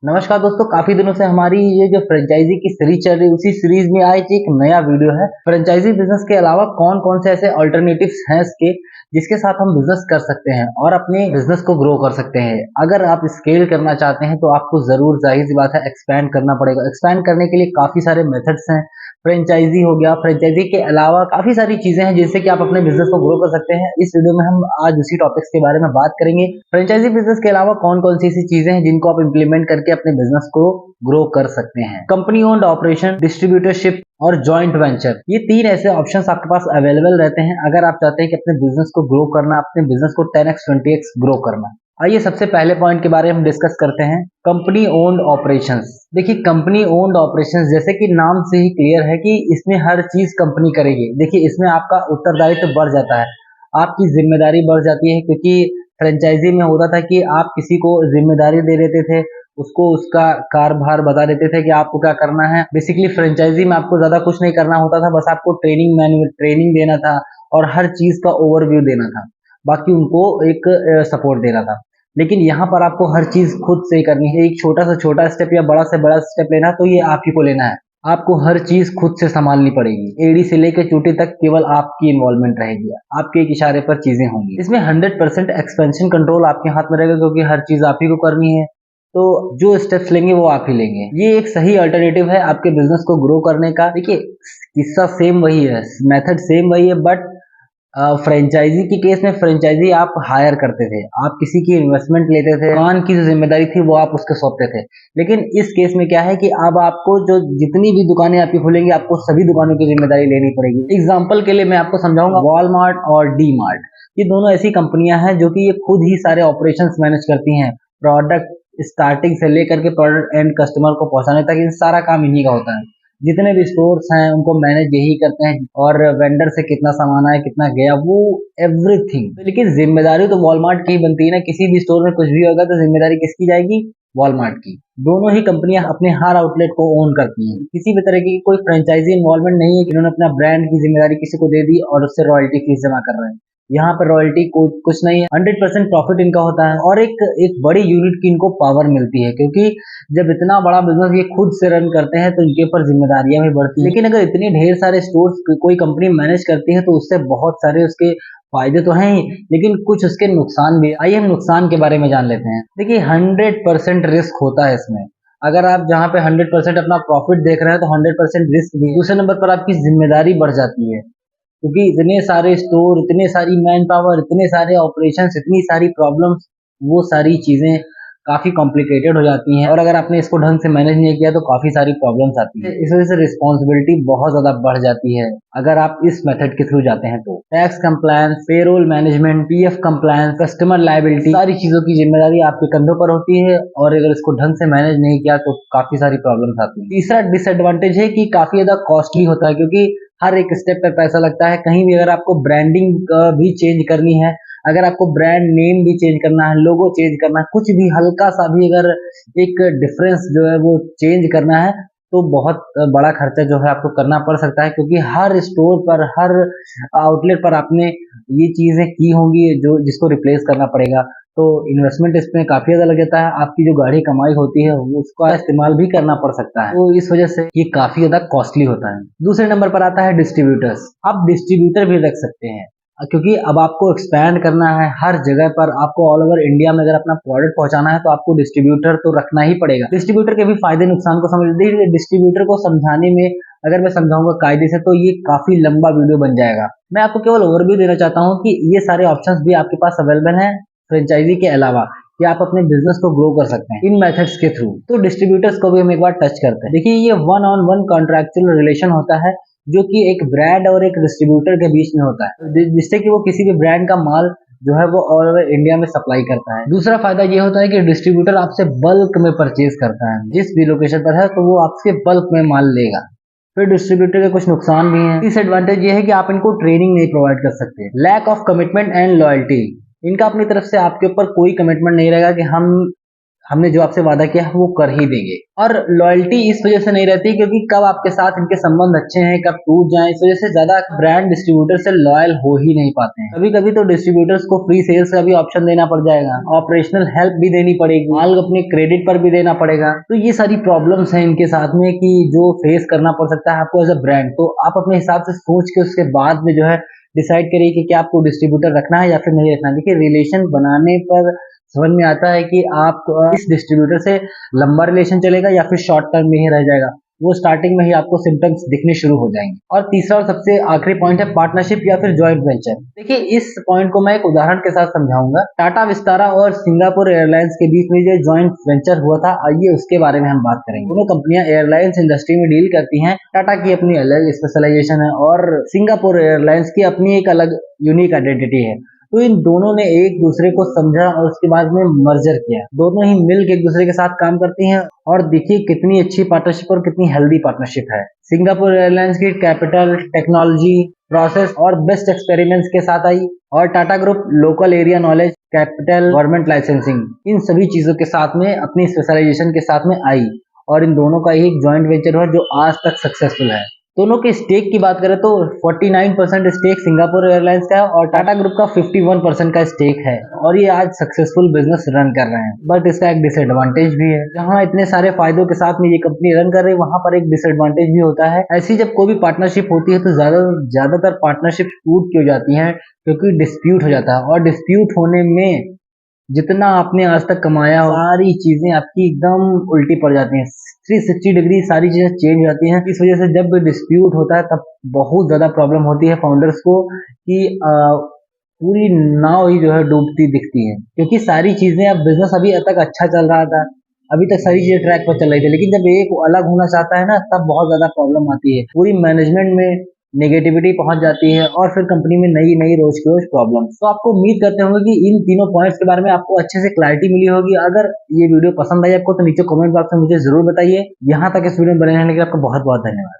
नमस्कार दोस्तों, काफी दिनों से हमारी ये जो फ्रेंचाइजी की सीरीज चल रही है उसी सीरीज में आज एक नया वीडियो है। फ्रेंचाइजी बिजनेस के अलावा कौन कौन से ऐसे अल्टरनेटिव्स हैं इसके जिसके साथ हम बिजनेस कर सकते हैं और अपने बिजनेस को ग्रो कर सकते हैं। अगर आप स्केल करना चाहते हैं तो आपको जरूर जाहिर सी बात है एक्सपैंड करना पड़ेगा। एक्सपैंड करने के लिए काफी सारे मेथड्स हैं। फ्रेंचाइजी हो गया, फ्रेंचाइजी के अलावा काफी सारी चीजें हैं जिससे कि आप अपने बिजनेस को ग्रो कर सकते हैं। इस वीडियो में हम आज उसी टॉपिक्स के बारे में बात करेंगे। फ्रेंचाइजी बिजनेस के अलावा कौन कौन सी ऐसी चीजें हैं जिनको आप इंप्लीमेंट करके अपने बिजनेस को ग्रो कर सकते हैं। कंपनी ओन्ड ऑपरेशन, डिस्ट्रीब्यूटरशिप और जॉइंट वेंचर, ये तीन ऐसे ऑप्शंस आपके पास अवेलेबल रहते हैं अगर आप चाहते हैं कि अपने बिजनेस को ग्रो करना, अपने बिजनेस को 10x 20x ग्रो करना। आइए सबसे पहले पॉइंट के बारे में हम डिस्कस करते हैं, कंपनी ओन्ड ऑपरेशंस। देखिए, कंपनी ओन्ड ऑपरेशंस जैसे कि नाम से ही क्लियर है कि इसमें हर चीज कंपनी करेगी। देखिए, इसमें आपका उत्तरदायित्व बढ़ जाता है, आपकी जिम्मेदारी बढ़ जाती है, क्योंकि फ्रेंचाइजी में होता था कि आप किसी को जिम्मेदारी दे देते थे, उसको उसका कारभार बता देते थे कि आपको क्या करना है। बेसिकली फ्रेंचाइजी में आपको ज्यादा कुछ नहीं करना होता था, बस आपको ट्रेनिंग देना था और हर चीज का ओवरव्यू देना था, बाकी उनको एक सपोर्ट देना था। लेकिन यहाँ पर आपको हर चीज खुद से ही करनी है। एक छोटा से छोटा स्टेप या बड़ा से बड़ा स्टेप लेना है तो ये आप ही को लेना है। आपको हर चीज खुद से संभालनी पड़ेगी, एड़ी से लेकर चोटी तक केवल आपकी इन्वॉल्वमेंट रहेगी, आपके एक इशारे पर चीजें होंगी। इसमें 100% एक्सपेंशन कंट्रोल आपके हाथ में रहेगा, क्योंकि हर चीज आप ही को करनी है। तो जो स्टेप्स लेंगे वो आप ही लेंगे। ये एक सही अल्टरनेटिव है आपके बिजनेस को ग्रो करने का। देखिए, किस्सा सेम वही है, मेथड सेम वही है, बट फ्रेंचाइजी की केस में फ्रेंचाइजी आप हायर करते थे, आप किसी की इन्वेस्टमेंट लेते थे, दुकान की जो जिम्मेदारी थी वो आप उसके सौंपते थे। लेकिन इस केस में क्या है कि अब आपको जो जितनी भी दुकानें आपकी खुलेंगी आपको सभी दुकानों की जिम्मेदारी लेनी पड़ेगी। एग्जाम्पल के लिए मैं आपको समझाऊंगा, वॉलमार्ट और डी मार्ट, ये दोनों ऐसी कंपनियां हैं जो कि ये खुद ही सारे ऑपरेशंस मैनेज करती हैं। प्रोडक्ट स्टार्टिंग से लेकर के प्रोडक्ट एंड कस्टमर को पहुंचाने तक ये सारा काम इन्हीं का होता है। जितने भी स्टोर्स हैं उनको मैनेज यही करते हैं, और वेंडर से कितना सामान आया कितना गया वो एवरीथिंग। लेकिन जिम्मेदारी तो वॉलमार्ट की ही बनती है ना, किसी भी स्टोर में कुछ भी होगा तो जिम्मेदारी किसकी जाएगी? वॉलमार्ट की। दोनों ही कंपनियां अपने हर आउटलेट को ओन करती हैं, किसी भी तरह की कोई फ्रेंचाइजी इन्वॉल्वमेंट नहीं है कि उन्होंने अपना ब्रांड की जिम्मेदारी किसी को दे दी और उससे रॉयल्टी फीस जमा कर रहे हैं। यहाँ पर रॉयल्टी कुछ नहीं है, 100% प्रॉफिट इनका होता है और एक बड़ी यूनिट की इनको पावर मिलती है, क्योंकि जब इतना बड़ा बिजनेस ये खुद से रन करते हैं तो इनके ऊपर जिम्मेदारियां भी बढ़ती हैं। लेकिन अगर इतने ढेर सारे स्टोर्स कोई कंपनी मैनेज करती है तो उससे बहुत सारे उसके फायदे तो हैं ही, लेकिन कुछ उसके नुकसान भी। आइए हम नुकसान के बारे में जान लेते हैं। देखिए, 100% रिस्क होता है इसमें। अगर आप जहाँ पे 100% अपना प्रॉफिट देख रहे हैं तो 100% रिस्क भी। दूसरे नंबर पर आपकी जिम्मेदारी बढ़ जाती है, क्योंकि इतने सारे स्टोर, इतने सारी मैन पावर, इतने सारे ऑपरेशंस, इतनी सारी प्रॉब्लम्स, वो सारी चीजें काफी कॉम्प्लिकेटेड हो जाती हैं। और अगर आपने इसको ढंग से मैनेज नहीं किया तो काफी सारी प्रॉब्लम्स आती है। इस वजह से रिस्पॉन्सिबिलिटी बहुत ज्यादा बढ़ जाती है अगर आप इस मेथड के थ्रू जाते हैं तो। Tax compliance, payroll management, PF compliance, customer liability, सारी चीजों की जिम्मेदारी आपके कंधों पर होती है, और अगर इसको ढंग से मैनेज नहीं किया तो काफी सारी प्रॉब्लम्स आती है। तीसरा डिसएडवांटेज है कि काफी ज्यादा कॉस्टली होता है, क्योंकि हर एक स्टेप पे पैसा लगता है। कहीं भी अगर आपको ब्रांडिंग भी चेंज करनी है, अगर आपको ब्रांड नेम भी चेंज करना है, लोगो चेंज करना है, कुछ भी हल्का सा भी अगर एक डिफरेंस जो है वो चेंज करना है तो बहुत बड़ा खर्चा जो है आपको करना पड़ सकता है, क्योंकि हर स्टोर पर, हर आउटलेट पर आपने ये चीजें की होंगी जो जिसको रिप्लेस करना पड़ेगा। तो इन्वेस्टमेंट इसमें काफी ज्यादा लग जाता है, आपकी जो गाढ़ी कमाई होती है वो उसका इस्तेमाल भी करना पड़ सकता है, तो इस वजह से ये काफी ज्यादा कॉस्टली होता है। दूसरे नंबर पर आता है डिस्ट्रीब्यूटर्स। आप डिस्ट्रीब्यूटर भी रख सकते हैं, क्योंकि अब आपको एक्सपैंड करना है हर जगह पर, आपको ऑल ओवर इंडिया में अगर अपना प्रोडक्ट पहुंचाना है तो आपको डिस्ट्रीब्यूटर तो रखना ही पड़ेगा। डिस्ट्रीब्यूटर के भी फायदे नुकसान को समझ लीजिए। डिस्ट्रीब्यूटर को समझाने में अगर मैं समझाऊंगा कायदे से तो ये काफी लंबा वीडियो बन जाएगा। मैं आपको केवल ओवरव्यू देना चाहता हूँ कि ये सारे ऑप्शंस भी आपके पास अवेलेबल हैं फ्रेंचाइजी के अलावा, कि आप अपने बिजनेस को ग्रो कर सकते हैं इन मेथड्स के थ्रू। तो डिस्ट्रीब्यूटर्स को भी हम एक बार टच करते हैं। देखिए, ये 1-on-1 कॉन्ट्रैक्चुअल रिलेशन होता है जो कि एक ब्रांड और एक डिस्ट्रीब्यूटर के बीच में होता है, जिससे कि वो किसी भी ब्रांड का माल जो है वो ऑल ओवर इंडिया में सप्लाई करता है। दूसरा फायदा ये होता है कि डिस्ट्रीब्यूटर आपसे बल्क में परचेज करता है, जिस भी लोकेशन पर है तो वो आपसे बल्क में माल लेगा। फिर डिस्ट्रीब्यूटर के कुछ नुकसान भी हैं। डिसएडवांटेज ये है कि आप इनको ट्रेनिंग नहीं प्रोवाइड कर सकते। Lack of commitment and loyalty, इनका अपनी तरफ से आपके ऊपर कोई कमिटमेंट नहीं रहेगा कि हम हमने जो आपसे वादा किया है वो कर ही देंगे। और लॉयल्टी इस वजह से नहीं रहती क्योंकि कब आपके साथ इनके संबंध अच्छे हैं कब टूट जाएं, इस वजह से ज्यादा ब्रांड डिस्ट्रीब्यूटर से लॉयल हो ही नहीं पाते हैं। कभी कभी तो डिस्ट्रीब्यूटर्स को फ्री सेल्स का भी ऑप्शन देना पड़ जाएगा, ऑपरेशनल हेल्प भी देनी पड़ेगी, माल अपने क्रेडिट पर भी देना पड़ेगा। तो ये सारी प्रॉब्लम्स हैं इनके साथ में कि जो फेस करना पड़ सकता है आपको एज अ ब्रांड। तो आप अपने हिसाब से सोच के उसके बाद में जो है डिसाइड करिए कि क्या आपको डिस्ट्रीब्यूटर रखना है या फिर नहीं रखना है। देखिए रिलेशन बनाने पर समझ में आता है कि आप इस डिस्ट्रीब्यूटर से लंबा रिलेशन चलेगा या फिर शॉर्ट टर्म में ही रह जाएगा। वो स्टार्टिंग में ही आपको सिम्टम्स दिखने शुरू हो जाएंगे। और तीसरा और सबसे आखिरी पॉइंट है पार्टनरशिप या फिर जॉइंट वेंचर। देखिए इस पॉइंट को मैं एक उदाहरण के साथ समझाऊंगा। टाटा विस्तारा और सिंगापुर एयरलाइंस के बीच में जो जॉइंट वेंचर हुआ था, आइए उसके बारे में हम बात करेंगे। दोनों कंपनियां एयरलाइंस इंडस्ट्री में डील करती हैं। टाटा की अपनी अलग स्पेशलाइजेशन है और सिंगापुर एयरलाइंस की अपनी एक अलग यूनिक आइडेंटिटी है। तो इन दोनों ने एक दूसरे को समझा और उसके बाद में मर्जर किया। दोनों ही मिलकर एक दूसरे के साथ काम करती हैं और देखिए कितनी अच्छी पार्टनरशिप और कितनी हेल्दी पार्टनरशिप है। सिंगापुर एयरलाइंस की कैपिटल, टेक्नोलॉजी, प्रोसेस और बेस्ट एक्सपेरिमेंट्स के साथ आई और Tata group local area knowledge, capital, government licensing, इन सभी चीजों के साथ में अपनी स्पेशलाइजेशन के साथ में आई और इन दोनों का एक जॉइंट वेंचर हुआ जो आज तक सक्सेसफुल है। दोनों के स्टेक की बात करें तो 49% स्टेक सिंगापुर एयरलाइंस का है और टाटा ग्रुप का 51% का स्टेक है और ये आज सक्सेसफुल बिजनेस रन कर रहे हैं। बट इसका एक डिसएडवांटेज भी है। जहां इतने सारे फायदों के साथ में ये कंपनी रन कर रही है वहां पर एक डिसएडवांटेज भी होता है। ऐसी जब कोई भी पार्टनरशिप होती है तो ज्यादातर पार्टनरशिप टूट क्यों जाती है, क्योंकि डिस्प्यूट हो जाता है और डिस्प्यूट होने में जितना आपने आज तक कमाया सारी चीजें आपकी एकदम उल्टी पड़ जाती हैं। 360 डिग्री सारी चीजें चेंज हो जाती हैं। इस वजह से जब डिस्प्यूट होता है तब बहुत ज्यादा प्रॉब्लम होती है फाउंडर्स को कि पूरी नाव ही जो है डूबती दिखती है, क्योंकि सारी चीजें अब बिजनेस अभी तक अच्छा चल रहा था, अभी तक सारी चीजें ट्रैक पर चल रही थी, लेकिन जब एक अलग होना चाहता है ना तब बहुत ज्यादा प्रॉब्लम आती है। पूरी मैनेजमेंट में नेगेटिविटी पहुंच जाती है और फिर कंपनी में नई नई रोज की रोज प्रॉब्लम। तो आपको उम्मीद करते होंगे कि इन तीनों पॉइंट्स के बारे में आपको अच्छे से क्लैरिटी मिली होगी। अगर ये वीडियो पसंद आई आपको तो नीचे कमेंट बॉक्स में मुझे जरूर बताइए। यहाँ तक इस वीडियो में बने रहने के लिए आपका बहुत बहुत धन्यवाद।